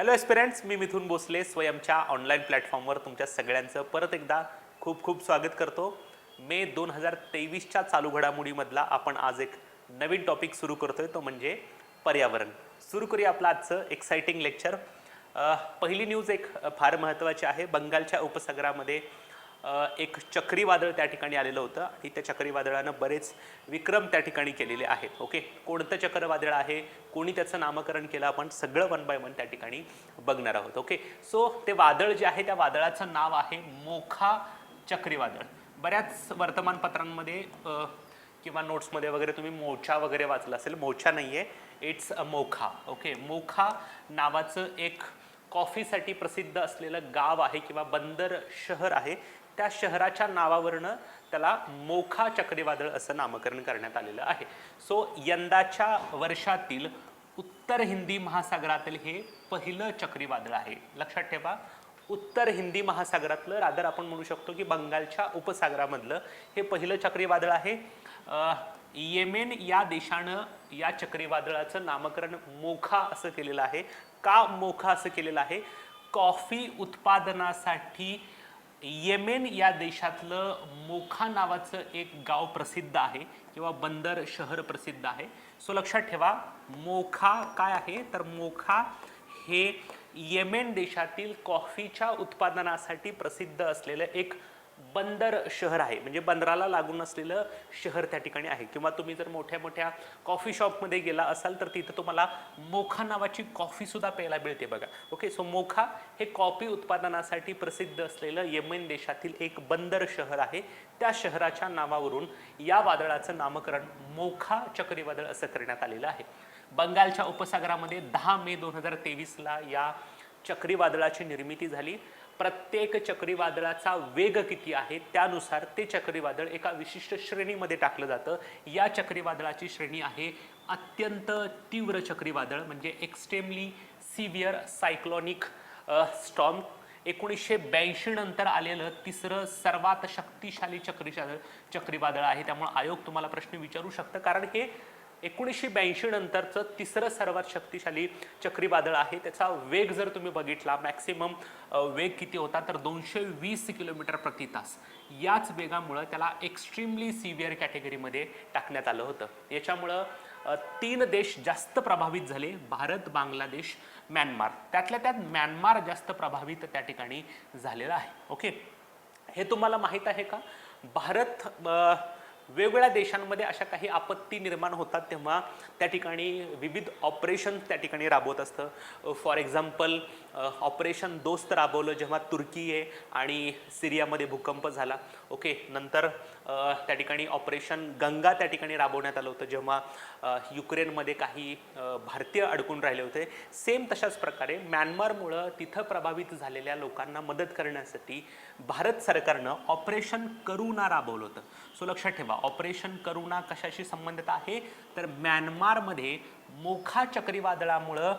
Hello एस्पिरंट्स, मी मिथुन Bhosale स्वयंच्या online प्लॅटफॉर्मवर तुमच्या सगळ्यांचं परत एकदा खूप खूप स्वागत करतो. मे 2023च्या चालू घडामोडीमधला आपण आज एक नवीन टॉपिक सुरू करतोय, तो म्हणजे पर्यावरण. सुरू करूया आपलं आजचं एक्साइटिंग लेक्चर. पहिली न्यूज एक फार महत्त्वाची आहे. बंगालच्या उपसागरामध्ये एक चक्रीवादळ त्या ठिकाणी आलेलं होतं आणि त्या चक्रीवादळानं बरेच विक्रम त्या ठिकाणी केलेले आहेत. ओके, कोणतं चक्रीवादळ आहे, कोणी त्याचं नामकरण केलं, आपण सगळं वन बाय वन त्या ठिकाणी बघणार आहोत. ओके, सो ते वादळ जे आहे त्या वादळाचं नाव आहे मोखा चक्रीवादळ. बऱ्याच वर्तमानपत्रांमध्ये किंवा नोट्समध्ये वगैरे तुम्ही मोचा वगैरे वाचलं असेल. मोचा नाही आहे, it's a Mokha. Okay, Mokha नावाचं एक कॉफीसाठी प्रसिद्ध असलेलं गाव आहे किंवा बंदर शहर आहे. त्या शहराच्या नावावरनं त्याला मोखा चक्रीवादळ असं नामकरण करण्यात आलेलं आहे. सो यंदाच्या वर्षातील उत्तर हिंदी महासागरातील हे पहिलं चक्रीवादळ आहे. लक्षात ठेवा, उत्तर हिंदी महासागरातलं, रादर आपण म्हणू शकतो की बंगालच्या उपसागरामधलं हे पहिलं चक्रीवादळ आहे. येमेन या देशानं या चक्रीवादळाचं नामकरण मोखा असं केलेलं आहे. का मोखा असं केलेलं आहे? कॉफी उत्पादनासाठी येमेन या देशातलं मोखा नावाचं एक गाव प्रसिद्ध आहे किंवा बंदर शहर प्रसिद्ध आहे. सो लक्षात ठेवा, मोखा काय आहे तर मोखा हे येमेन देशातील कॉफीच्या उत्पादनासाठी प्रसिद्ध असलेलं एक बंदर शहर आहे. म्हणजे बंदराला लागून असलेलं शहर त्या ठिकाणी आहे. किंवा तुम्ही जर मोठ्या मोठ्या कॉफी शॉपमध्ये गेला असाल तर तिथं तुम्हाला मोखा नावाची कॉफी सुद्धा प्यायला मिळते बघा. ओके, सो मोखा हे कॉफी उत्पादनासाठी प्रसिद्ध असलेलं येमेन देशातील एक बंदर शहर आहे. त्या शहराच्या नावावरून या वादळाचं नामकरण मोखा चक्रीवादळ असं करण्यात आलेलं आहे. बंगालच्या उपसागरामध्ये 10 मे 2023ला या चक्रीवादळाची निर्मिती झाली. प्रत्येक चक्रीवादळाचा वेग किती आहे त्यानुसार ते चक्रीवादळ एका विशिष्ट श्रेणीमध्ये टाकलं जातं. या चक्रीवादळाची श्रेणी आहे अत्यंत तीव्र चक्रीवादळ, म्हणजे एक्स्ट्रीमली सिव्हिअर सायक्लॉनिक स्टॉर्म. 1982 नंतर आलेलं तिसरं सर्वात शक्तिशाली चक्रीवादळ आहे. त्यामुळे आयोग तुम्हाला प्रश्न विचारू शकतं, कारण हे 1982 नंतरचं तिसरं सर्वात शक्तिशाली चक्रीवादळ आहे. त्याचा वेग जर तुम्ही बघितला, मॅक्सिमम वेग किती होता तर 220 किलोमीटर प्रति तास. याच वेगामुळं त्याला एक्स्ट्रीमली सिव्हिअर कॅटेगरीमध्ये टाकण्यात आलं होतं. याच्यामुळं 3 देश जास्त प्रभावित झाले: भारत, बांगलादेश, म्यानमार. त्यातल्या त्यात म्यानमार जास्त प्रभावित त्या ठिकाणी झालेला आहे. ओके, हे तुम्हाला माहीत आहे का? भारत वेगवेगळ्या देशांमध्ये अशा काही आपत्ती निर्माण होतात तेव्हा त्या ठिकाणी विविध ऑपरेशन त्या ठिकाणी राबवत असतं. फॉर एक्झाम्पल ऑपरेशन दोस्त राबवलं जेव्हा तुर्की आणि सिरियामध्ये भूकंप झाला. ओके, नंतर त्या ठिकाणी ऑपरेशन गंगा त्या ठिकाणी राबवण्यात आलं होतं जेव्हा युक्रेनमध्ये काही भारतीय अडकून राहिले होते. सेम तशाच प्रकारे म्यानमारमुळं तिथं प्रभावित झालेल्या लोकांना मदत करण्यासाठी भारत सरकारनं ऑपरेशन करुणा राबवलं होतं. सो लक्षात ठेवा, ऑपरेशन करुणा कशाशी संबंधित आहे तर म्यानमारमध्ये मोखा चक्रीवादळामुळं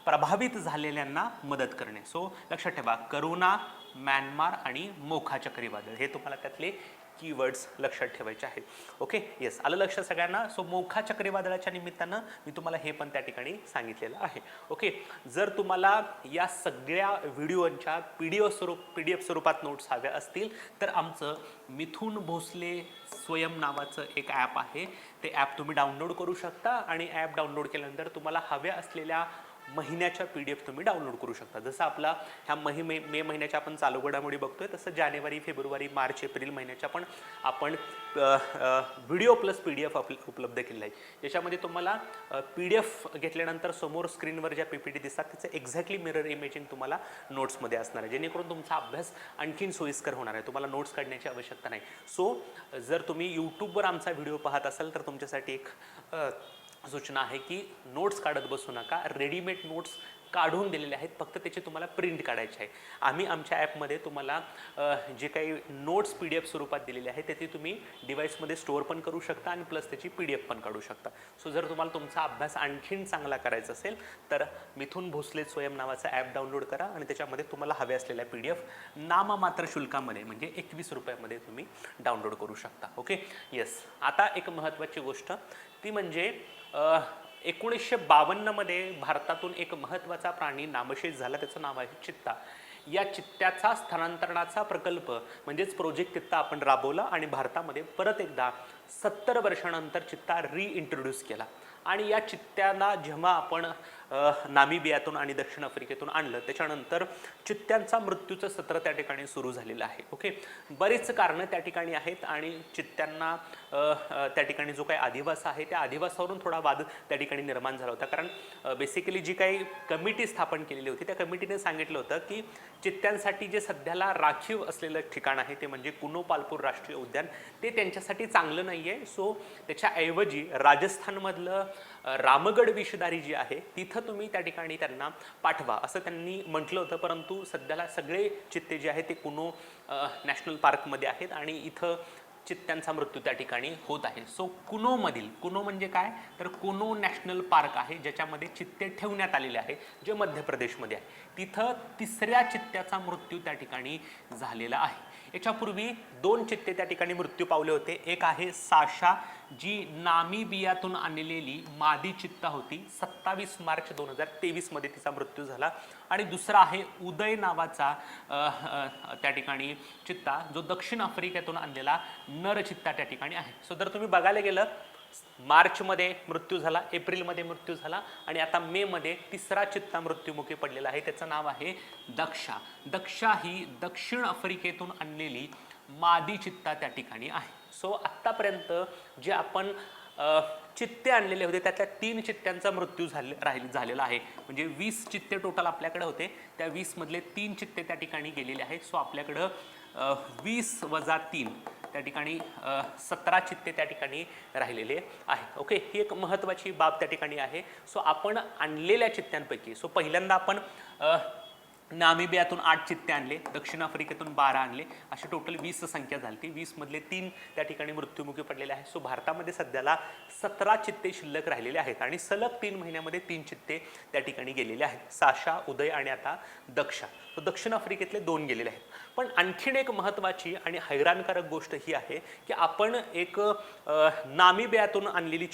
प्रभावित झालेल्यांना मदत करणे. सो लक्षात ठेवा, करुणा, म्यानमार आणि मोखा चक्रीवादळ हे तुम्हाला त्यातले कीवर्ड्स लक्षात ठेवायचे आहेत. ओके, येस, आलं लक्षात सगळ्यांना? सो मोखा चक्रीवादळाच्या निमित्तानं मी तुम्हाला हे पण त्या ठिकाणी सांगितलेलं आहे. ओके, जर तुम्हाला या सगळ्या व्हिडिओच्या PDF स्वरूपात नोट्स हव्या असतील तर आमचं मिथुन भोसले स्वयं नावाचं एक ॲप आहे. ते ॲप तुम्ही डाउनलोड करू शकता आणि ॲप डाउनलोड केल्यानंतर तुम्हाला हव्या असलेल्या महिन्याच्या PDF तुम्ही डाउनलोड करू शकता. जसं आपला ह्या मे महिन्याच्या आपण चालू घडामोडी बघतोय, तसं जानेवारी, फेब्रुवारी, मार्च, एप्रिल महिन्याच्या पण आपण व्हिडिओ प्लस PDF उपलब्ध केलेला आहे. ज्याच्यामध्ये तुम्हाला PDF घेतल्यानंतर समोर स्क्रीनवर ज्या PPT दिसतात त्याचं एक्झॅक्टली मिरर इमेजिंग तुम्हाला नोट्समध्ये असणार आहे, जेणेकरून तुमचा अभ्यास आणखीन सोयीस्कर होणार आहे. तुम्हाला नोट्स काढण्याची आवश्यकता नाही. सो जर तुम्ही यूट्यूबवर आमचा व्हिडिओ पाहत असाल तर तुमच्यासाठी एक सूचना आहे की नोट्स काढत बसू नका. रेडीमेड नोट्स काढून दिलेले आहेत, फक्त त्याची तुम्हाला प्रिंट काढायची आहे. आम्ही आमच्या ॲपमध्ये तुम्हाला जे काही नोट्स PDF स्वरूपात दिलेले आहेत ते तुम्ही डिव्हाइसमध्ये स्टोअर पण करू शकता आणि प्लस त्याची PDF पण काढू शकता. सो जर तुम्हाला तुमचा अभ्यास आणखीन चांगला करायचा असेल तर मिथुन भोसले स्वयं नावाचा ॲप डाउनलोड करा आणि त्याच्यामध्ये तुम्हाला हवे असलेल्या PDF नाममात्र शुल्कामध्ये म्हणजे 21 रुपयामध्ये तुम्ही डाउनलोड करू शकता. Okay, yes. आता एक महत्त्वाची गोष्ट ती म्हणजे 1952 मध्ये भारतातून एक महत्त्वाचा प्राणी नामशेष झाला, त्याचं नाव आहे चित्ता. या चित्त्याचा स्थलांतरणाचा प्रकल्प म्हणजेच प्रोजेक्ट चित्ता आपण राबवला आणि भारतामध्ये परत एकदा 70 वर्षानंतर चित्ता रिइंट्रोड्यूस केला. आणि या चित्त्यांना जेव्हा आपण नामिबियातून आणि दक्षिण आफ्रिकेतून आणलं त्याच्यानंतर चित्त्यांचा मृत्यूचं सत्र त्या ठिकाणी सुरू झालेलं आहे. ओके, बरेच कारणं त्या ठिकाणी आहेत आणि चित्त्यांना त्या ठिकाणी जो काही अधिवास आहे त्या अधिवासावरून थोडा वाद त्या ठिकाणी निर्माण झाला होता. कारण बेसिकली जी काही कमिटी स्थापन केलेली होती त्या कमिटीने सांगितलं होतं की चित्त्यांसाठी जे सध्याला राखीव असलेलं ठिकाण आहे ते म्हणजे कुनो पालपूर राष्ट्रीय उद्यान, ते त्यांच्यासाठी चांगलं नाही आहे. सो त्याच्याऐवजी राजस्थानमधलं रामगड विषधारी जी आहे तिथं तुम्ही त्या ठिकाणी त्यांना पाठवा असं त्यांनी म्हटलं होतं. परंतु सध्याला सगळे चित्ते जे आहेत ते कुनो नॅशनल पार्कमध्ये आहेत आणि इथं चित्त्यांचा मृत्यू त्या ठिकाणी होत आहे. सो कुनो म्हणजे काय तर कुनो नॅशनल पार्क आहे ज्याच्यामध्ये चित्ते ठेवण्यात आलेले आहे, जे मध्य प्रदेशमध्ये आहे. तिथं 3ऱ्या चित्त्याचा मृत्यू त्या ठिकाणी झालेला आहे. याच्यापूर्वी 2 चित्ते त्या ठिकाणी मृत्यू पावले होते. एक आहे साशा, जी नामिबियातून आणलेली मादी चित्ता होती. 27 मार्च 2023 मध्ये तिचा मृत्यू झाला. आणि दुसरा आहे उदय नावाचा त्या ठिकाणी चित्ता, जो दक्षिण आफ्रिकेतून आणलेला नर चित्ता त्या ठिकाणी आहे. सो जर तुम्ही बघायला गेलं, मार्चमध्ये मृत्यू झाला, एप्रिलमध्ये मृत्यू झाला आणि आता मेमध्ये 3रा चित्ता मृत्युमुखी पडलेला आहे. त्याचं नाव आहे दक्षा. दक्षा ही दक्षिण आफ्रिकेतून आणलेली मादी चित्ता त्या ठिकाणी आहे. सो आत्तापर्यंत जे आपण चित्ते आणलेले होते त्यातल्या 3 चित्त्यांचा मृत्यू झालेला आहे. म्हणजे 20 चित्ते टोटल आपल्याकडे होते, त्या 20 मधले 3 चित्ते त्या ठिकाणी गेलेले आहेत. सो आपल्याकडं 20 वजा 3 त्या ठिकाणी 17 चित्ते त्या ठिकाणी राहिलेले आहेत. ओके, ही एक महत्त्वाची बाब त्या ठिकाणी आहे. सो आपण आणलेल्या चित्त्यांपैकी पहिल्यांदा आपण नामिबियातून 8 चित्ते आणले, दक्षिण आफ्रिकेतून 12 आणले, अशी टोटल 20 संख्या झाली. ती 20 मधले 3 त्या ठिकाणी मृत्युमुखी पडलेले आहेत. सो भारतामध्ये सध्याला 17 चित्ते शिल्लक राहिलेले आहेत आणि सलग 3 महिन्यामध्ये 3 चित्ते त्या ठिकाणी गेलेले आहेत, साशा, उदय आणि आता दक्षा. तो दक्षिण आफ्रिकेतले 2 गेलेले आहेत. पण आणखीन एक महत्त्वाची आणि हैराणकारक गोष्ट ही आहे की आपण एक नामिबियातून आणलेली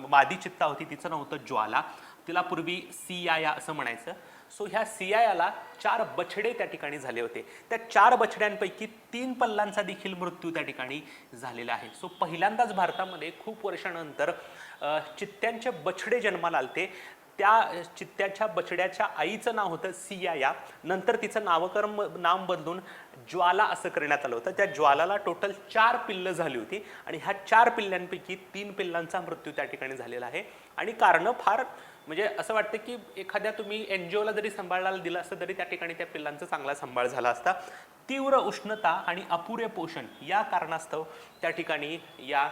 मादी चित्ता होती, तिचं नाव होतं ज्वाला, तिला पूर्वी सियाया असं म्हणायचं. सो ह्या सियायाला 4 बछडे त्या ठिकाणी झाले होते. त्या 4 बछड्यांपैकी 3 पल्लांचा देखील मृत्यू त्या ठिकाणी झालेला आहे. सो पहिल्यांदाच भारतामध्ये खूप वर्षानंतर चित्त्यांचे बछडे जन्माला आलते. त्या चित्त्याच्या बछड्याच्या आईचं नाव होतं सियाया, नंतर तिचं नाव बदलून ज्वाला असं करण्यात आलं होतं. त्या ज्वालाला टोटल 4 पिल्लं झाली होती आणि ह्या 4 पिल्लांपैकी 3 पिल्लांचा मृत्यू त्या ठिकाणी झालेला आहे. आणि कारणं फार म्हणजे असं वाटतं की एखाद्या तुम्ही एनजीओला जरी सांभाळायला दिलं असतं तरी त्या ठिकाणी त्या पिल्लांचा चांगला सांभाळ झाला असता. तीव्र उष्णता आणि अपुरे पोषण या कारणास्तव त्या ठिकाणी या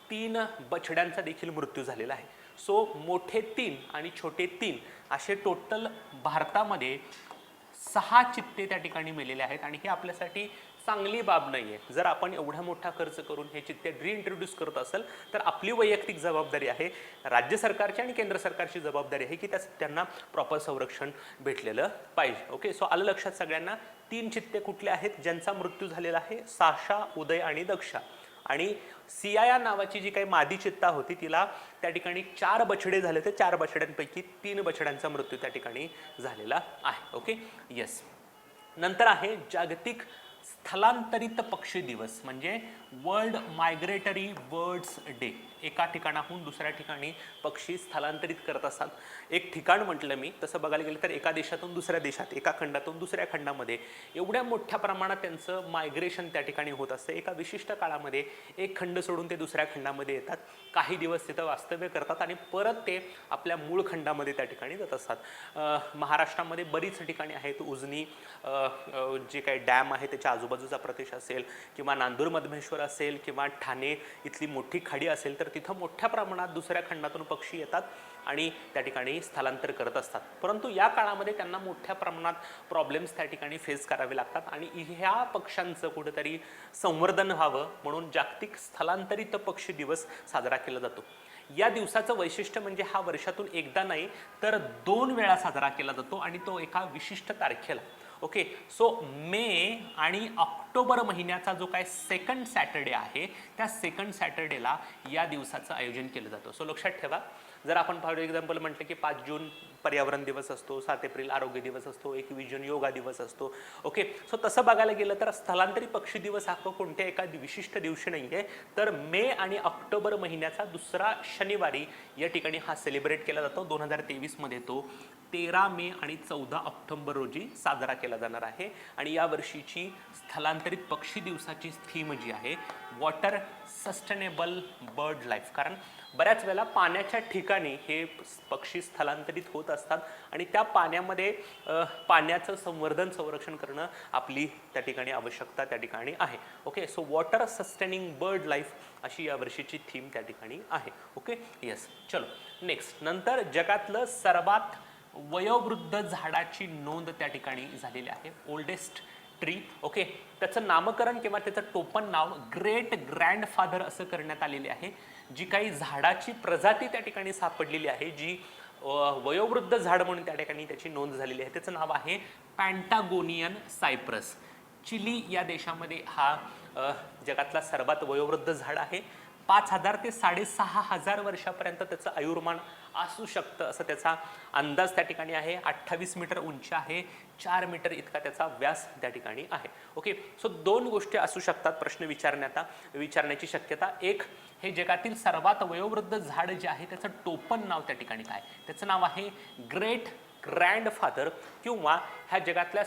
3 बछड्यांचा देखील मृत्यू झालेला आहे. सो मोठे 3 आणि छोटे 3 असे टोटल भारतामध्ये 6 चित्ते त्या ठिकाणी मेलेले आहेत आणि हे आपल्यासाठी चांगली बाब नाही आहे. जर आपण एवढा मोठा खर्च करून हे चित्ते रिइंट्रोड्यूस करत असेल तर आपली वैयक्तिक जबाबदारी आहे, राज्य सरकारची आणि केंद्र सरकारची जबाबदारी आहे की त्यांना प्रॉपर संरक्षण भेटलेलं पाहिजे. ओके, सो आलं लक्षात सगळ्यांना. 3 चित्ते कुठले आहेत ज्यांचा मृत्यू झालेला आहे? साशा, उदय आणि दक्षा. आणि सियाया नावाची जी काही मादी चित्ता होती तिला त्या ठिकाणी 4 बछडे झाले होते. 4 बछड्यांपैकी 3 बछड्यांचा मृत्यू त्या ठिकाणी झालेला आहे. Okay, yes. नंतर आहे जागतिक स्थलांतरित पक्षी दिवस म्हणजे वर्ल्ड मायग्रेटरी बर्ड्स डे. एका ठिकाणाहून दुसऱ्या ठिकाणी पक्षी स्थलांतरित करत असतात. एक ठिकाण म्हटलं मी, तसं बघायला गेलं तर एका देशातून दुसऱ्या देशात, एका खंडातून दुसऱ्या खंडामध्ये एवढ्या मोठ्या प्रमाणात त्यांचं मायग्रेशन त्या ठिकाणी होत असतं. एका विशिष्ट काळामध्ये एक खंड सोडून ते दुसऱ्या खंडामध्ये येतात, काही दिवस तिथं वास्तव्य करतात आणि परत ते आपल्या मूळ खंडामध्ये त्या ठिकाणी जात असतात. महाराष्ट्रामध्ये बरीच ठिकाणी आहेत. उजनी जे काही डॅम आहे त्याच्या आजूबाजूचा प्रदेश असेल किंवा नांदूर मधमेश्वर असेल किंवा ठाणे इथली मोठी खाडी असेल तर तिथं मोठ्या प्रमाणात दुसऱ्या खंडातून पक्षी येतात आणि त्या ठिकाणी स्थलांतर करत असतात. परंतु या काळामध्ये त्यांना मोठ्या प्रमाणात प्रॉब्लेम्स त्या ठिकाणी फेस करावे लागतात आणि ह्या पक्ष्यांचं कुठेतरी संवर्धन व्हावं म्हणून जागतिक स्थलांतरित पक्षी दिवस साजरा केला जातो. या दिवसाचं वैशिष्ट्य म्हणजे हा वर्षातून एकदा नाही तर 2 वेळा साजरा केला जातो आणि तो एका विशिष्ट तारखेला. ओके, सो मे आणि ऑक्टोबर महिन्याचा जो काय 2nd सॅटर्डे आहे त्या 2nd सॅटर्डेला या दिवसाचं आयोजन केलं जातं. सो लक्षात ठेवा, जर आपण फॉर एक्झाम्पल म्हटलं की 5 जून पर्यावरण दिवस असतो, 7 एप्रिल आरोग्य दिवस असतो, 21 जून योगा दिवस असतो. ओके, सो तसं बघायला गेलं तर स्थलांतरित पक्षी दिवस हा कोणत्या एका विशिष्ट दिवशी नाही आहे, तर मे आणि ऑक्टोबर महिन्याचा दुसरा शनिवारी या ठिकाणी हा सेलिब्रेट केला जातो. 2023 मध्ये तो 13 मे आणि 14 ऑक्टोबर रोजी साजरा केला जाणार आहे. आणि या वर्षीची स्थलांतरित पक्षी दिवसाची थीम जी आहे वॉटर सस्टेनेबल बर्ड लाईफ, कारण बऱ्याच वेळेला पाण्याच्या ठिकाणी हे पक्षी स्थलांतरित होत असतात आणि त्या पाण्यामध्ये पाण्याचं संरक्षण करणं आपली त्या ठिकाणी आवश्यकता त्या ठिकाणी आहे. Okay, so water sustaining bird life अशी या वर्षीची थीम त्या ठिकाणी आहे. ओके, येस, चलो नेक्स्ट. नंतर जगातलं सर्वात वयोवृद्ध झाडाची नोंद त्या ठिकाणी झालेली आहे, ओल्डेस्ट ट्री. ओके, त्याचं नामकरण किंवा त्याचं टोपण नाव ग्रेट ग्रँडफादर असं करण्यात आलेले आहे. जी काही झाडाची प्रजाती त्या ठिकाणी सापडलेली आहे, जी वयोवृद्ध झाड म्हणून त्या ठिकाणी त्याची नोंद झालेली आहे, त्याचं नाव आहे पॅन्टागोनियन सायप्रस. चिली या देशामध्ये हा जगातला सर्वात वयोवृद्ध झाड आहे. 5000 ते 6500 वर्षापर्यंत त्याचं आयुर्मान असू शकतं असं त्याचा अंदाज त्या ठिकाणी आहे. 28 मीटर उंची आहे, 4 मीटर इतका त्याचा व्यास त्या ठिकाणी आहे. ओके, सो 2 गोष्टी असू शकतात प्रश्न विचारण्याची शक्यता. एक, हे जगातील सर्वात वयोवृद्ध झाड जे आहे त्याचं टोपण नाव त्या ठिकाणी काय, त्याचं नाव आहे ग्रेट ग्रँडफादर, किंवा ह्या जगातल्या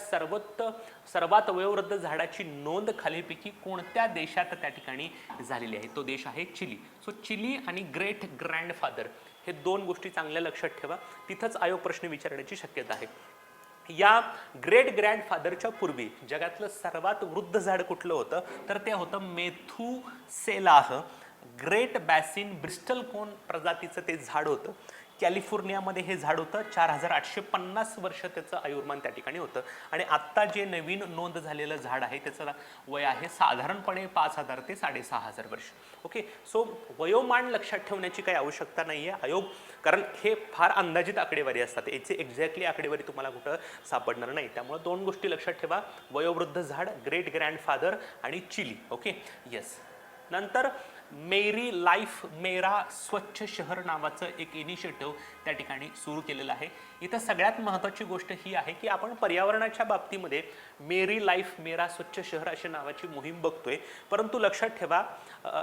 सर्वात वयोवृद्ध झाडाची नोंद खालीलपैकी कोणत्या देशात त्या ठिकाणी झालेली आहे, तो देश आहे चिली. सो चिली आणि ग्रेट ग्रँडफादर हे 2 गोष्टी चांगल्या लक्षात ठेवा, तिथंच आयोग प्रश्न विचारण्याची शक्यता आहे. या ग्रेट ग्रँडफादरच्या पूर्वी जगातलं सर्वात वृद्ध झाड कुठलं होतं, तर ते होतं मेथुसेलाह ग्रेट बॅसिन ब्रिस्टल कोन प्रजातीचं ते झाड होतं. कॅलिफोर्नियामध्ये हे झाड होतं. 4850 वर्ष त्याचं आयुर्मान त्या ठिकाणी होतं. आणि आत्ता जे नवीन नोंद झालेलं झाड आहे त्याचं वय आहे साधारणपणे 5000 ते 6500 वर्ष. ओके, सो वयोमान लक्षात ठेवण्याची काही आवश्यकता नाही आहे आयोग, कारण हे फार अंदाजित आकडेवारी असतात, याची एक्झॅक्टली आकडेवारी तुम्हाला कुठं सापडणार नाही. त्यामुळे 2 गोष्टी लक्षात ठेवा, वयोवृद्ध झाड, ग्रेट ग्रँडफादर आणि चिली. Okay, yes. नंतर मेरी लाईफ मेरा स्वच्छ शहर नावाचं एक इनिशिएटिव्ह त्या ठिकाणी सुरू केलेलं आहे. इथं सगळ्यात महत्त्वाची गोष्ट ही आहे की आपण पर्यावरणाच्या बाबतीमध्ये मेरी लाईफ मेरा स्वच्छ शहर अशी नावाची मोहीम बघतोय, परंतु लक्षात ठेवा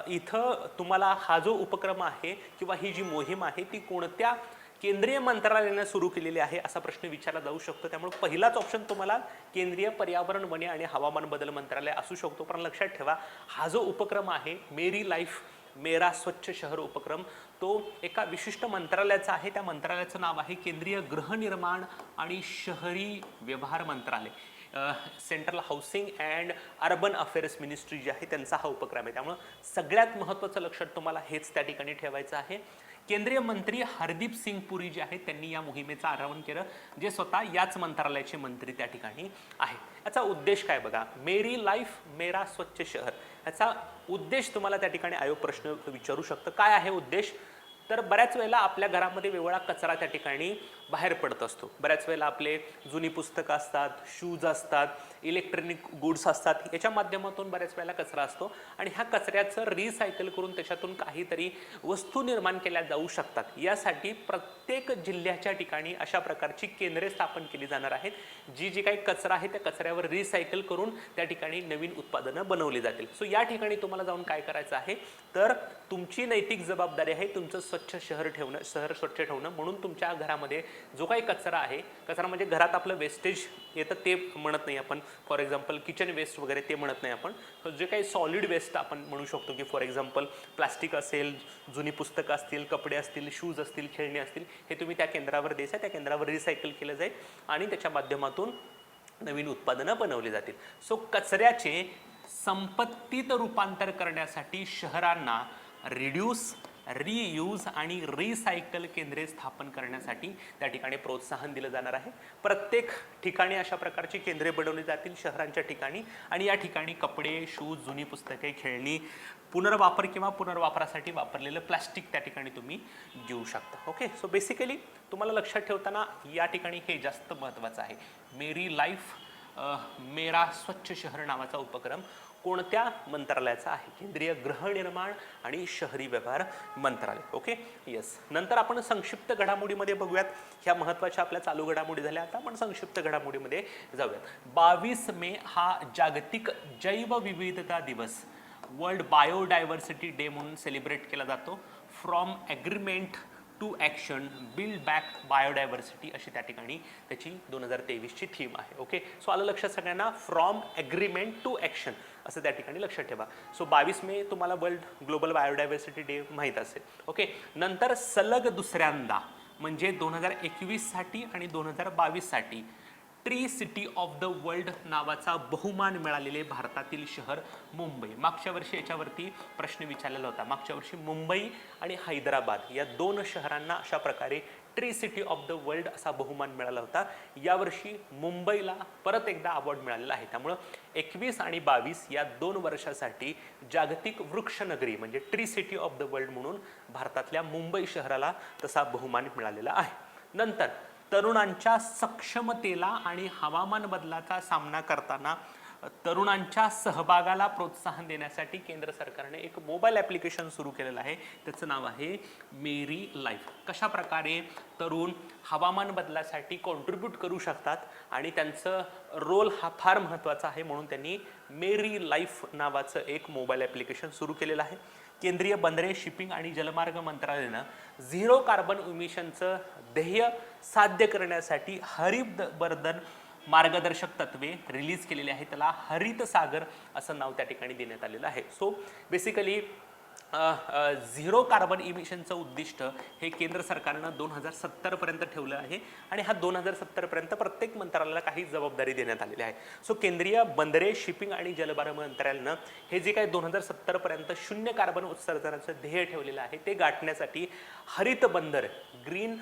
इथं तुम्हाला हा जो उपक्रम आहे किंवा ही जी मोहीम आहे ती कोणत्या केंद्रीय मंत्रालयाने सुरू केलेली आहे असा प्रश्न विचारला जाऊ शकतो. त्यामुळे पहिलाच ऑप्शन तुम्हाला केंद्रीय पर्यावरण, वन आणि हवामान बदल मंत्रालय असू शकतो. पण लक्षात ठेवा हा जो उपक्रम आहे मेरी लाईफ मेरा स्वच्छ शहर उपक्रम, तो एका विशिष्ट मंत्रालयाचा आहे. त्या मंत्रालयाचं नाव आहे केंद्रीय गृहनिर्माण आणि शहरी व्यवहार मंत्रालय. Central housing and urban affairs ministry जी आहे त्यांचा हा उपक्रम आहे. त्यामुळे सगळ्यात महत्त्वाचं लक्षात तुम्हाला हेच त्या ठिकाणी ठेवायचं आहे. केंद्रीय मंत्री हरदीप सिंग पुरी जे आहेत त्यांनी या मोहिमेचं आवाहन केलं, जे स्वतः याच मंत्रालयाचे मंत्री त्या ठिकाणी आहे. याचा उद्देश काय बघा, मेरी लाईफ मेरा स्वच्छ शहर, याचा उद्देश तुम्हाला त्या ठिकाणी आयोग प्रश्न विचारू शकतं. काय आहे उद्देश, तर बऱ्याच वेळेला आपल्या घरामध्ये वेगवेगळा कचरा त्या ठिकाणी बाहेर पडत असतो. बऱ्याच वेळेला आपले जुनी पुस्तकं असतात, शूज असतात, इलेक्ट्रॉनिक गुड्स असतात, याच्या माध्यमातून बऱ्याच वेळेला कचरा असतो आणि ह्या कचऱ्याचं रिसायकल करून त्याच्यातून काहीतरी वस्तू निर्माण केल्या जाऊ शकतात. यासाठी प्रत्येक जिल्ह्याच्या ठिकाणी अशा प्रकारची केंद्रे स्थापन केली जाणार आहेत, जी काही कचरा आहे त्या कचऱ्यावर रिसायकल करून त्या ठिकाणी नवीन उत्पादनं बनवली जातील. सो या ठिकाणी तुम्हाला जाऊन काय करायचं आहे, तर तुमची नैतिक जबाबदारी आहे तुमचं स्वच्छ शहर ठेवणं, शहर स्वच्छ ठेवणं. म्हणून तुमच्या घरामध्ये जो काही कचरा आहे, कचरा म्हणजे घरात आपलं वेस्टेज येतं ते म्हणत नाही आपण, फॉर एक्झाम्पल किचन वेस्ट वगैरे ते म्हणत नाही आपण, जे काही सॉलिड वेस्ट आपण म्हणू शकतो की फॉर एक्झाम्पल प्लास्टिक असेल, जुनी पुस्तकं असतील, कपडे असतील, शूज असतील, खेळणी असतील, हे तुम्ही त्या केंद्रावर द्यायचं. त्या केंद्रावर रिसायकल केलं जाईल आणि त्याच्या माध्यमातून नवीन उत्पादनं बनवली जातील. सो कचऱ्याचे संपत्तीत रूपांतर करण्यासाठी शहरांना रिड्यूस, रियूज आणि रिसायकल केंद्रे स्थापन करण्यासाठी त्या ठिकाणी प्रोत्साहन दिलं जाणार आहे. प्रत्येक ठिकाणी अशा प्रकारची केंद्रे बनवली जातील शहरांच्या ठिकाणी आणि या ठिकाणी कपडे, शूज, जुनी पुस्तके, खेळणी, पुनर्वापर किंवा पुनर्वापरासाठी वापरलेलं प्लास्टिक त्या ठिकाणी तुम्ही घेऊ शकता. ओके, सो बेसिकली तुम्हाला लक्षात ठेवताना या ठिकाणी हे जास्त महत्त्वाचं आहे. मेरी लाईफ मेरा स्वच्छ शहर नावाचा उपक्रम कोणत्या मंत्रालयाचा आहे? केंद्रीय गृहनिर्माण आणि शहरी व्यवहार मंत्रालय. Okay, yes. नंतर आपण संक्षिप्त घडामोडीमध्ये बघूयात. ह्या महत्त्वाच्या आपल्या चालू घडामोडी झाल्या. आता आपण संक्षिप्त घडामोडीमध्ये जाऊयात. 22 मे हा जागतिक जैवविविधता दिवस, वर्ल्ड बायोडायव्हर्सिटी डे म्हणून सेलिब्रेट केला जातो. From agreement to action, build back biodiversity अशी त्या ठिकाणी त्याची 2023ची थीम आहे. ओके, सो आलं लक्षात सगळ्यांना? फ्रॉम ॲग्रीमेंट टू ॲक्शन असं त्या ठिकाणी लक्षात ठेवा. सो 22 मे तुम्हाला वर्ल्ड ग्लोबल बायोडायव्हर्सिटी डे माहीत असेल. ओके, नंतर सलग दुसऱ्यांदा म्हणजे 2021 साठी आणि 2022 साठी tree city of the world नावाचा बहुमान मिळालेले भारतातील शहर मुंबई. मागच्या वर्षी याच्यावरती प्रश्न विचारलेला होता. मागच्या वर्षी मुंबई आणि हैदराबाद या दोन शहरांना अशा प्रकारे tree city of the world असा बहुमान मिळाला होता. यावर्षी मुंबईला परत एकदा अवॉर्ड मिळालेला आहे. त्यामुळं 21 आणि 22 या 2 वर्षासाठी जागतिक वृक्षनगरी म्हणजे tree city of the world म्हणून भारतातल्या मुंबई शहराला तसा बहुमान मिळालेला आहे. नंतर तरुणांच्या सक्षमतेला आणि हवामान बदलाचा सामना करताना तरुणांच्या सहभागाला प्रोत्साहन देण्यासाठी केंद्र सरकारने एक मोबाईल ॲप्लिकेशन सुरू केलेलं आहे. त्याचं नाव आहे मेरी लाईफ. कशा प्रकारे तरुण हवामान बदलासाठी कॉन्ट्रीब्यूट करू शकतात आणि त्यांचं रोल हा फार महत्त्वाचा आहे म्हणून त्यांनी मेरी लाईफ नावाचं एक मोबाईल ॲप्लिकेशन सुरू केलेलं आहे. केंद्रीय बंदरे, शिपिंग आणि जलमार्ग मंत्रालयानं 0 कार्बन इमिशनचं ध्येय साध्य करण्यासाठी हरितवर्धन मार्गदर्शक तत्वे रिलीज केलेली आहे. त्याला हरित सागर असं नाव त्या ठिकाणी देण्यात आलेलं आहे. सो बेसिकली 0 कार्बन इमिशनचं उद्दिष्ट हे केंद्र सरकारनं 2070 पर्यंत ठेवलं आहे आणि हा 2070 पर्यंत प्रत्येक मंत्रालयाला काही जबाबदारी देण्यात आलेली आहे. सो केंद्रीय बंदरे, शिपिंग आणि जलमार्ग मंत्रालयानं हे जे काही 2070 पर्यंत 0 कार्बन उत्सर्जनाचं ध्येय ठेवलेलं आहे ते गाठण्यासाठी हरित बंदर, ग्रीन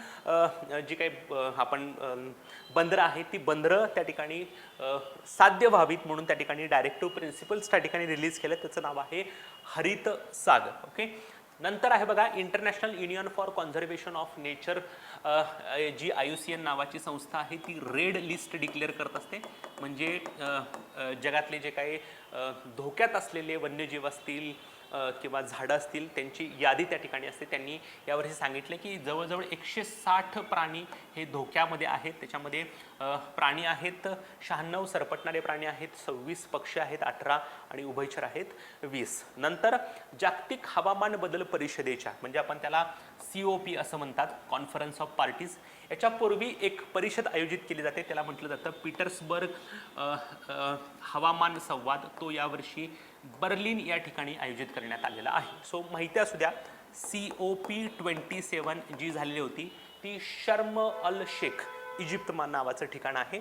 जी काही आपण बंदरं आहेत ती बंदरं त्या ठिकाणी साध्य व्हावीत म्हणून त्या ठिकाणी डायरेक्टिव्ह प्रिन्सिपल्स त्या ठिकाणी रिलीज केलं. त्याचं नाव आहे हरित सागर. ओके, नंतर आहे बघा International Union for Conservation of Nature, जी IUCN नावाची संस्था आहे ती रेड लिस्ट डिक्लेअर करत असते. म्हणजे जगातले जे काही धोक्यात असलेले वन्यजीव असतील किंवा झाडं असतील त्यांची यादी त्या ठिकाणी असते. त्यांनी यावर्षी सांगितलं की जवळजवळ 160 प्राणी हे धोक्यामध्ये आहेत. त्याच्यामध्ये प्राणी आहेत 96 सरपटणारे प्राणी आहेत, 26 पक्षी आहेत 18 आणि उभयचर आहेत 20. नंतर जागतिक हवामान बदल परिषदेच्या म्हणजे आपण त्याला COP असं म्हणतात, कॉन्फरन्स ऑफ पार्टीज, याच्यापूर्वी एक परिषद आयोजित केली जाते. त्याला म्हटलं जातं पीटर्सबर्ग हवामान संवाद. तो यावर्षी बर्लिन या ठिकाणी आयोजित करण्यात आलेला आहे. सो माहिती असू द्या COP27 जी झालेली होती ती शर्म अल शेख इजिप्त नावाचं ठिकाण आहे.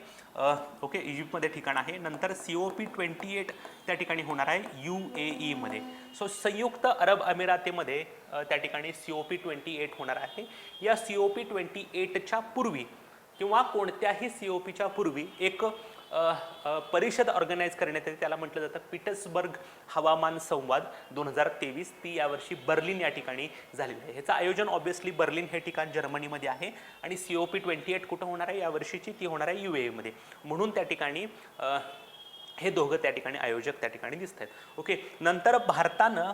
ओके, इजिप्तमध्ये ठिकाण आहे. नंतर COP28 त्या ठिकाणी होणार आहे UAE मध्ये. सो संयुक्त अरब अमिरातीमध्ये त्या ठिकाणी COP28 होणार आहे. या COP28च्या पूर्वी किंवा कोणत्याही COPच्या पूर्वी एक परिषद ऑर्गनाईज करण्यात येते. त्याला म्हटलं जातं पीटर्सबर्ग हवामान संवाद 2023. ती यावर्षी बर्लिन या ठिकाणी झालेली आहे. ह्याचं आयोजन ऑब्व्हियसली बर्लिन हे ठिकाण जर्मनीमध्ये आहे आणि COP28 कुठं होणार आहे यावर्षीची? ती होणार आहे UAE मध्ये. म्हणून त्या ठिकाणी हे दोघं त्या ठिकाणी आयोजक त्या ठिकाणी दिसत आहेत. ओके, नंतर भारतानं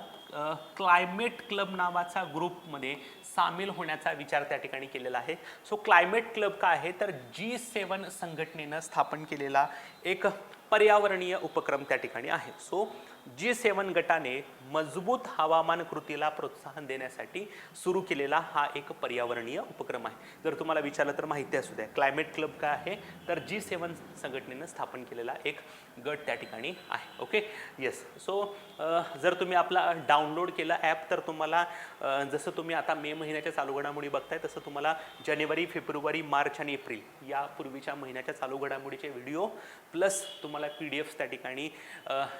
क्लायमेट क्लब नावाचा ग्रुपमध्ये सामील होण्याचा विचार त्या ठिकाणी केलेला आहे. सो क्लायमेट क्लब काय आहे तर G7 संघटनेनं स्थापन केलेला एक पर्यावरणीय उपक्रम त्या ठिकाणी आहे. सो G7 गटाने मजबूत हवामान कृतीला प्रोत्साहन देण्यासाठी सुरू केलेला हा एक पर्यावरणीय उपक्रम आहे. जर तुम्हाला विचारलं तर माहिती असू द्या क्लायमेट क्लब काय आहे तर G7 संघटनेनं स्थापन केलेला एक गट त्या ठिकाणी आहे. Okay, yes. सो जर तुम्ही आपला डाउनलोड केला ॲप तर तुम्हाला जसं तुम्ही आता मे महिन्याच्या चालू घडामोडी बघताय तसं तुम्हाला जानेवारी, फेब्रुवारी, मार्च आणि एप्रिल या पूर्वीच्या महिन्याच्या चालू घडामोडीचे व्हिडिओ प्लस तुम्हाला PDFs त्या ठिकाणी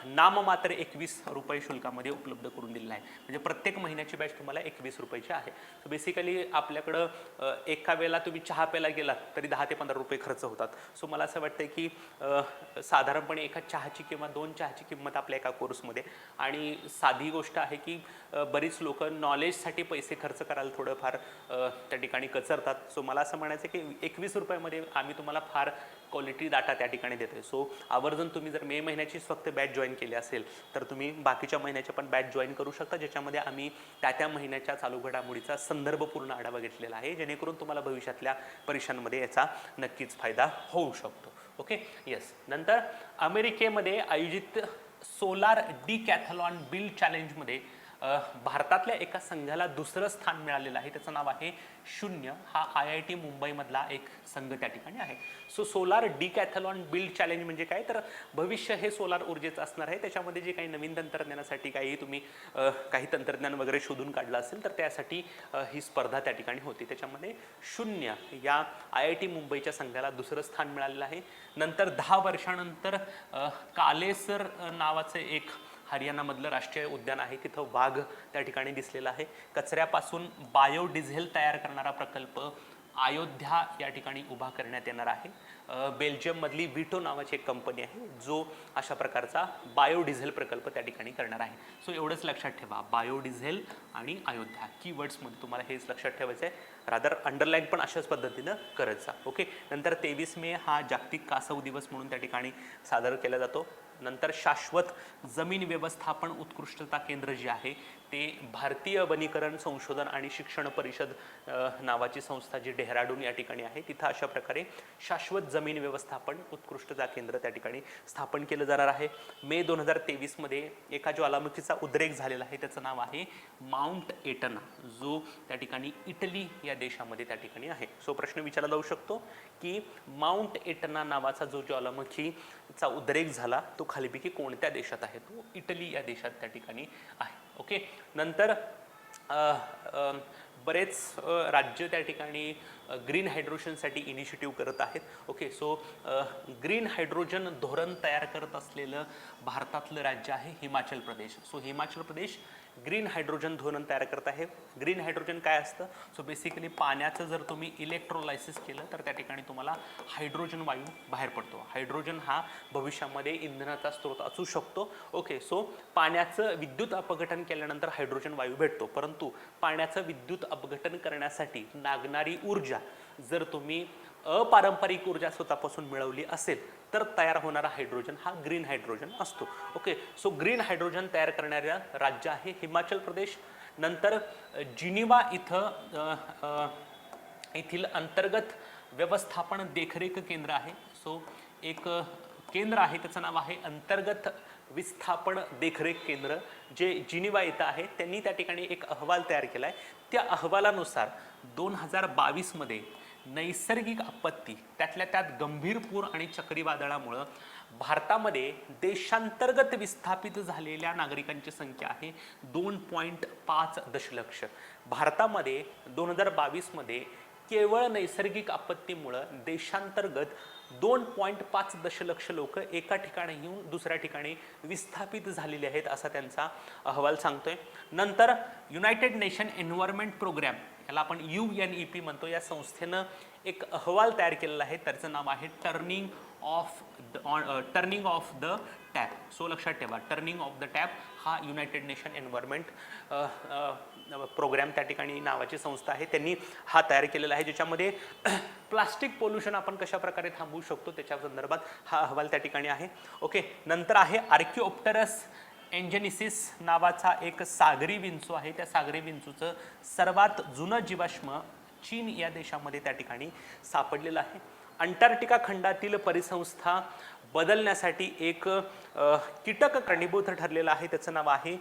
नाममात्र 21 रुपये शुल्कामध्ये उपलब्ध करून दिलेला आहे. म्हणजे प्रत्येक महिन्याची बॅच तुम्हाला 21 रुपयाची आहे. सो बेसिकली आपल्याकडं एका वेळेला तुम्ही चहा प्यायला गेलात तरी 10 ते 15 रुपये खर्च होतात. सो मला असं वाटतं की साधारणपणे एका चहाची किंवा 2 चहाची किंमत आपल्या एका कोर्समध्ये. आणि साधी गोष्ट आहे की बरीच लोक नॉलेजसाठी पैसे खर्च करायला थोडंफार त्या ठिकाणी कचरतात. सो मला असं म्हणायचं की 21 रुपयामध्ये आम्ही तुम्हाला फार क्वालिटी डाटा त्या ठिकाणी देतोय. सो आवर्जून तुम्ही जर मे महिन्याचीच फक्त बॅच जॉईन केली असेल तर तुम्ही बाकीच्या महिन्याच्या पण बॅच जॉईन करू शकता, ज्याच्यामध्ये आम्ही त्या महिन्याच्या चालू घडामोडीचा संदर्भपूर्ण आढावा घेतलेला आहे, जेणेकरून तुम्हाला भविष्यातल्या परीक्षांमध्ये याचा नक्कीच फायदा होऊ शकतो. Okay, yes. नंतर अमेरिकेमध्ये आयोजित सोलार डिकॅथलॉन बिल्ड चॅलेंजमध्ये भारतातल्या एका संघाला दुसरं स्थान मिळालेलं आहे. त्याचं नाव आहे शून्य. हा IIT मुंबईमधला एक संघ त्या ठिकाणी आहे. So solar Decathlon build challenge म्हणजे काय, तर भविष्य हे सोलार ऊर्जेचं असणार आहे. त्याच्यामध्ये जे काही नवीन तंत्रज्ञानासाठी काही तुम्ही काही तंत्रज्ञान वगैरे शोधून काढलं असेल तर त्यासाठी ही स्पर्धा त्या ठिकाणी होती. त्याच्यामध्ये शून्य या IIT मुंबईच्या संघाला दुसरं स्थान मिळालेलं आहे. नंतर 10 वर्षानंतर कालेसर नावाचं एक हरियाणामधलं राष्ट्रीय उद्यान आहे, तिथं वाघ त्या ठिकाणी दिसलेला आहे. कचऱ्यापासून बायोडिझेल तयार करणारा प्रकल्प अयोध्या या ठिकाणी उभा करण्यात येणार आहे. बेल्जियममधली विटो नावाची एक कंपनी आहे जो अशा प्रकारचा बायोडिझेल प्रकल्प त्या ठिकाणी करणार आहे. सो एवढंच लक्षात ठेवा, बायोडिझेल आणि अयोध्या कीवर्ड्समध्ये तुम्हाला हेच लक्षात ठेवायचं आहे. रादर अंडरलाईन पण अशाच पद्धतीनं करत जा. ओके. नंतर 23 मे हा जागतिक कासव दिवस म्हणून त्या ठिकाणी साजरा केला जातो. नंतर शाश्वत जमीन व्यवस्थापन उत्कृष्टता केंद्र जे आहे ते भारतीय वनीकरण संशोधन आणि शिक्षण परिषद नावाची संस्था जी डेहराडून या ठिकाणी आहे, तिथं अशा प्रकारे शाश्वत जमीन व्यवस्थापन उत्कृष्टता केंद्र त्या ठिकाणी स्थापन केलं जाणार आहे. मे 2023 मध्ये एका ज्वालामुखीचा उद्रेक झालेला आहे, त्याचं नाव आहे माउंट एटना, जो त्या ठिकाणी इटली या देशामध्ये त्या ठिकाणी आहे. सो प्रश्न विचारला जाऊ शकतो की माउंट एटना नावाचा जो ज्वालामुखीचा उद्रेक झाला तो खालीपैकी कोणत्या देशात आहे, तो इटली या देशात त्या ठिकाणी आहे. ओके. नंतर बरेच राज्य त्या ठिकाणी ग्रीन हायड्रोजनसाठी इनिशिएटिव्ह करत आहेत. ओके. सो ग्रीन हायड्रोजन धोरण तयार करत असलेलं भारतातलं राज्य आहे Himachal Pradesh. So Himachal Pradesh green hydrogen धोरण तयार करत आहे. ग्रीन हायड्रोजन काय असतं, सो बेसिकली पाण्याचं जर तुम्ही इलेक्ट्रोलायसिस केलं तर त्या ठिकाणी तुम्हाला हायड्रोजन वायू बाहेर पडतो. हायड्रोजन हा भविष्यामध्ये इंधनाचा स्रोत असू शकतो. ओके. सो पाण्याचं विद्युत अपघटन केल्यानंतर हायड्रोजन वायू भेटतो, परंतु पाण्याचं विद्युत अपघटन करण्यासाठी लागणारी ऊर्जा जर तुम्ही अपारंपरिक ऊर्जा स्वतःपासून मिळवली असेल तर तयार होणारा हायड्रोजन हा ग्रीन हायड्रोजन असतो. ओके. सो ग्रीन हायड्रोजन तयार करणाऱ्या राज्य आहे हिमाचल प्रदेश. नंतर जिनिवा इथं येथील अंतर्गत व्यवस्थापन देखरेख केंद्र आहे. सो एक केंद्र आहे, त्याचं नाव आहे अंतर्गत विस्थापन देखरेख केंद्र, जे जिनिवा इथं आहे. त्यांनी त्या ठिकाणी एक अहवाल तयार केला आहे. त्या अहवालानुसार 2022 मध्ये नैसर्गिक आपत्ती त्यातल्या त्यात गंभीर पूर आणि चक्रीवादळामुळं भारतामध्ये देशांतर्गत विस्थापित झालेल्या नागरिकांची संख्या आहे 2.5 दशलक्ष. भारतामध्ये 2022 मध्ये केवळ नैसर्गिक आपत्तीमुळं देशांतर्गत 2.5 दशलक्ष लोक एका ठिकाणी येऊन दुसऱ्या ठिकाणी विस्थापित झालेले आहेत असा त्यांचा अहवाल सांगतोय. नंतर युनायटेड नेशन एन्व्हायरमेंट प्रोग्राम, याला आपण UNEP म्हणतो, या संस्थेनं एक अहवाल तयार केलेला आहे, त्याचं नाव आहे turning off the tap. So लक्षात ठेवा, टर्निंग ऑफ द टॅप हा युनायटेड नेशन एन्व्हायरमेंट प्रोग्राम त्या ठिकाणी नावाची संस्था आहे, त्यांनी हा तयार केलेला आहे, ज्याच्यामध्ये प्लास्टिक पोल्युशन आपण कशा प्रकारे थांबवू शकतो त्याच्या संदर्भात हा अहवाल त्या ठिकाणी आहे. ओके. नंतर आहे आर्किओप्टेरस एंजेनिसिस नावाचा एक सागरी विंचू आहे. त्या सागरी विंचूचं सर्वात जुनं जीवाश्म चीन या देशामध्ये त्या ठिकाणी सापडलेलं आहे. अंटार्क्टिका खंडातील परिसंस्था बदलण्यासाठी एक कीटक कारणीभूत ठरलेलं आहे, त्याचं नाव आहे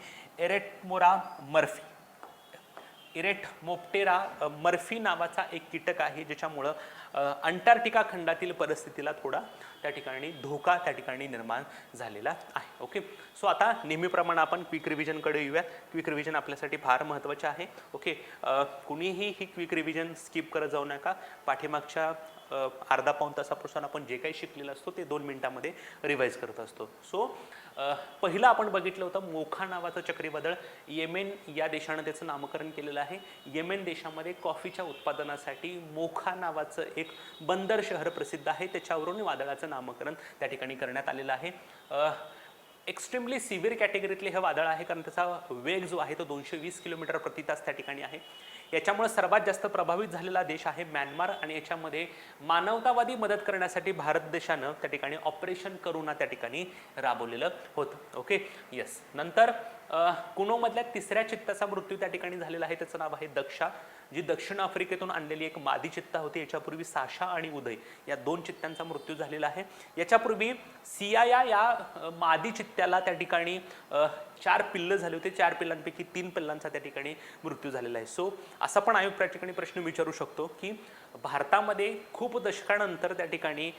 इरेटमोप्टेरा मर्फी नावाचा एक कीटक आहे, ज्याच्यामुळं अंटार्क्टिका खंडातील परिस्थितीला थोडा त्या ठिकाणी धोका त्या ठिकाणी निर्माण झालेला आहे. ओके. सो आता नेहमीप्रमाणे आपण क्विक रिव्हिजनकडे येऊयात. क्विक रिव्हिजन आपल्यासाठी फार महत्त्वाचे आहे. ओके. कुणीही ही क्विक रिव्हिजन स्किप करत जाऊ नका. पाठीमागच्या अर्धा पाऊण तासापासून आपण जे काही शिकलेलं असतो ते 2 मिनिटांमध्ये रिवाईज करत असतो. सो पहिलं आपण बघितलं होतं मोखा नावाचं चक्रीवादळ. येमेन या देशानं त्याचं नामकरण केलेलं आहे. येमेन देशामध्ये कॉफीच्या उत्पादनासाठी मोखा नावाचं एक बंदर शहर प्रसिद्ध आहे, त्याच्यावरून वादळाचं नामकरण त्या ठिकाणी करण्यात आलेलं आहे. एक्स्ट्रीमली सिव्हिअर कॅटेगरीतले हे वादळ आहे, कारण त्याचा वेग जो आहे तो 220 किलोमीटर प्रति तास त्या ठिकाणी आहे. याच्यामुळे सर्वात जास्त प्रभावित झालेला देश आहे म्यानमार आणि याच्यामध्ये मानवतावादी मदत करण्यासाठी भारत देशानं त्या ठिकाणी ऑपरेशन करुणा त्या ठिकाणी राबवलेलं होतं. Okay, yes. नंतर कुनोमधल्या तिसऱ्या चित्ताचा मृत्यू त्या ठिकाणी झालेला आहे, त्याचं नाव आहे दक्षा, जी दक्षिण आफ्रिकेतून आणलेली एक मादी चित्ता होती. याच्यापूर्वी साशा आणि उदय या दोन चित्त्यांचा मृत्यू झालेला आहे. याच्यापूर्वी सियाया या मादी चित्त्याला त्या ठिकाणी 4 पिल्लं झाले होते. 4 पिल्लांपैकी 3 पिल्लांचा त्या ठिकाणी मृत्यू झालेला आहे. सो असा पण आयोग त्या ठिकाणी प्रश्न विचारू शकतो की भारतामध्ये खूप दशकानंतर त्या ठिकाणी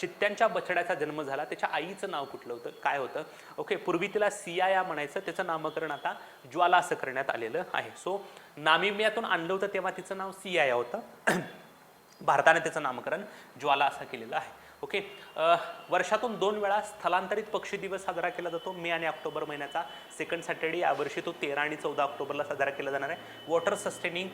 चित्त्यांच्या बछड्याचा जन्म झाला, त्याच्या आईचं नाव कुठलं होतं, काय होतं? ओके, पूर्वी तिला सियाया म्हणायचं, त्याचं नामकरण आता ज्वाला असं करण्यात आलेलं आहे. सो नामिबियातून आणलं होतं तेव्हा तिचं नाव सियाया होतं. भारताने त्याचं नामकरण ज्वाला असं केलेलं आहे. ओके, वर्षातून 2 वेळा स्थलांतरित पक्षी दिवस साजरा केला जातो, मे आणि ऑक्टोबर महिन्याचा सेकंड सॅटर्डे. यावर्षी तो 13 आणि 14 ऑक्टोबरला साजरा केला जाणार आहे. वॉटर सस्टेनिंग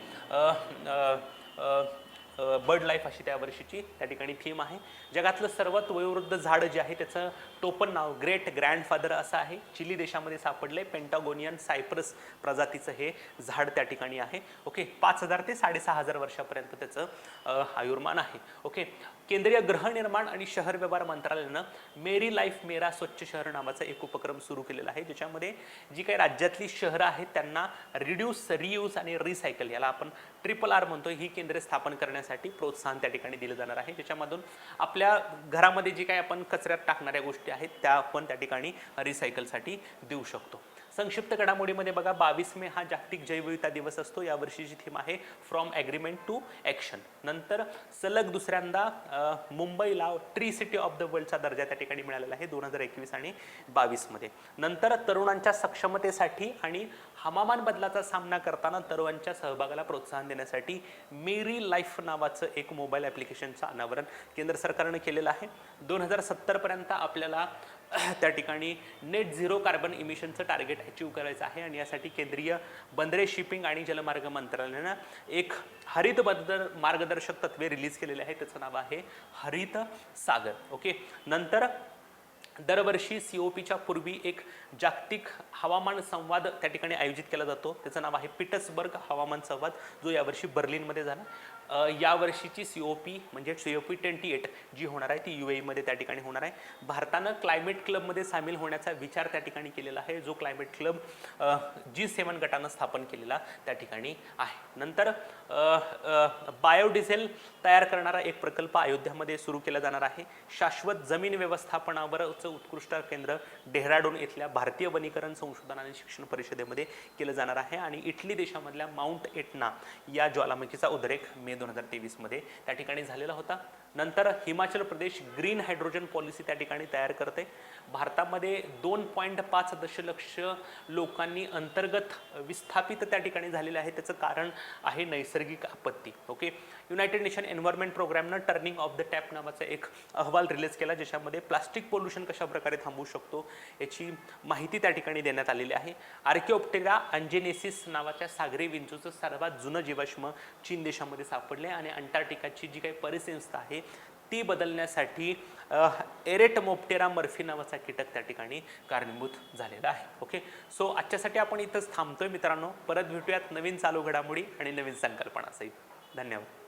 बर्ड लाईफ अशी त्या वर्षीची त्या ठिकाणी थीम आहे. जगातलं सर्वात वयोवृद्ध झाड जे आहे त्याचं टोपण नाव ग्रेट ग्रँडफादर असं आहे. चिली देशामध्ये सापडले पेंटागोनियन सायप्रस प्रजातीचं हे झाड त्या ठिकाणी आहे. ओके, 5000 ते 6500 वर्षापर्यंत त्याचं आयुर्मान आहे. ओके, केंद्रीय गृहनिर्माण आणि शहर व्यवहार मंत्रालयानं मेरी लाईफ मेरा स्वच्छ शहर नावाचा एक उपक्रम सुरू केलेला आहे, ज्याच्यामध्ये जी काही राज्यातली शहरं आहेत त्यांना रिड्यूस, रियूज आणि रिसायकल, याला आपण RRR म्हणतो, ही केंद्रे स्थापन करण्यासाठी प्रोत्साहन त्या ठिकाणी दिलं जाणार आहे, ज्याच्यामधून आपल्या घरामध्ये जी काही आपण कचऱ्यात टाकणाऱ्या गोष्टी आहेत त्या आपण त्या ठिकाणी रिसायकलसाठी देऊ शकतो. संक्षिप्त घडामोडीमध्ये बघा, 22 मे हा जागतिक जैवविविधता दिवस असतो. या वर्षीची थीम आहे फ्रॉम ॲग्रीमेंट टू ॲक्शन. नंतर सलग दुसऱ्यांदा मुंबईला ट्री सिटी ऑफ द वर्ल्डचा दर्जा त्या ठिकाणी मिळालेला आहे 2021 आणि 22 मध्ये. नंतर तरुणांच्या सक्षमतेसाठी आणि हवामान बदलाचा सामना करताना तरुणांच्या सहभागाला प्रोत्साहन देण्यासाठी मेरी लाईफ नावाचं एक मोबाईल ॲप्लिकेशनचं अनावरण केंद्र सरकारने केलेलं आहे. 2070 पर्यंत आपल्याला त्या ठिकाणी नेट झिरो कार्बन इमिशनचं टार्गेट अचीव करायचं आहे आणि यासाठी केंद्रीय बंदरे, शिपिंग आणि जलमार्ग मंत्रालयानं एक हरित मार्गदर्शक तत्वे रिलीज केलेले आहे, त्याचं नाव आहे हरित सागर. ओके, नंतर दरवर्षी COPच्या पूर्वी एक जागतिक हवामान संवाद त्या ठिकाणी आयोजित केला जातो, त्याचं नाव आहे पीटर्सबर्ग हवामान संवाद, जो यावर्षी बर्लिनमध्ये झाला. यावर्षीची COP म्हणजे COP28 जी होणार आहे ती UAE मध्ये त्या ठिकाणी होणार आहे. भारतानं क्लायमेट क्लबमध्ये सामील होण्याचा विचार त्या ठिकाणी केलेला आहे, जो क्लायमेट क्लब G7 गटानं स्थापन केलेला त्या ठिकाणी आहे. नंतर बायोडिझेल तयार करणारा एक प्रकल्प अयोध्यामध्ये सुरू केला जाणार आहे. शाश्वत जमीन व्यवस्थापनावरचं उत्कृष्ट केंद्र डेहराडून इथल्या भारतीय वनीकरण संशोधन आणि शिक्षण परिषदेमध्ये केलं जाणार आहे आणि इटली देशामधल्या माउंट एटना या ज्वालामुखीचा उद्रेक मे 2023 मध्ये त्या ठिकाणी झालेला होता. नंतर Himachal Pradesh green hydrogen policy त्या ठिकाणी तयार करते. भारतामध्ये 2.5 दशलक्ष लोकांनी अंतर्गत विस्थापित त्या ठिकाणी झालेले आहे, त्याचं कारण आहे नैसर्गिक आपत्ती. ओके, युनायटेड नेशन एन्व्हायरमेंट प्रोग्रामनं टर्निंग ऑफ द टॅप नावाचा एक अहवाल रिलीज केला, ज्याच्यामध्ये प्लास्टिक पोल्युशन कशा प्रकारे थांबवू शकतो याची माहिती त्या ठिकाणी देण्यात आलेली आहे. आर्किओप्टेरा अंजेनेसिस नावाच्या सागरी विंचूचं सर्वात जुनं जीवाश्म चीन देशामध्ये सापडले आणि अंटार्क्टिकाची जी काही परिसंस्था आहे ती बदलण्यासाठी एरेटमोप्टेरा मर्फी नावाचा कीटक त्या ठिकाणी कारणीभूत झालेला आहे. ओके, सो आजच्यासाठी आपण इथंच थांबतोय मित्रांनो. परत भेटूयात नवीन चालू घडामोडी आणि नवीन संकल्पनासहित. धन्यवाद.